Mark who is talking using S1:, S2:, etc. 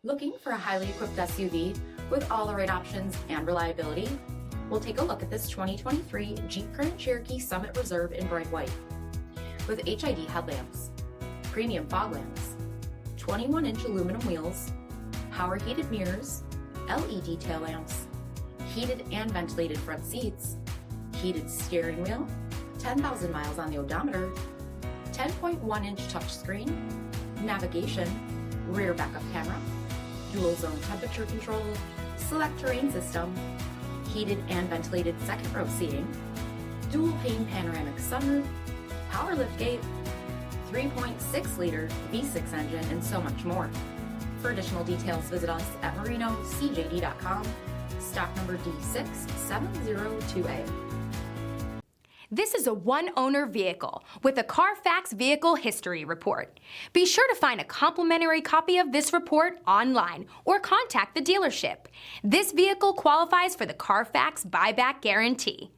S1: Looking for a highly equipped SUV with all the right options and reliability? We'll take a look at this 2023 Jeep Grand Cherokee Summit Reserve in bright white. With HID headlamps, premium fog lamps, 21-inch aluminum wheels, power heated mirrors, LED tail lamps, heated and ventilated front seats, heated steering wheel, 10,000 miles on the odometer, 10.1-inch touchscreen, navigation, rear backup camera, dual zone temperature control, select terrain system, heated and ventilated second row seating, dual pane panoramic sunroof, power liftgate, 3.6-liter V6 engine, and so much more. For additional details, visit us at marinocjd.com, stock number D6702A.
S2: This is a one-owner vehicle with a CARFAX Vehicle History Report. Be sure to find a complimentary copy of this report online or contact the dealership. This vehicle qualifies for the CARFAX Buyback Guarantee.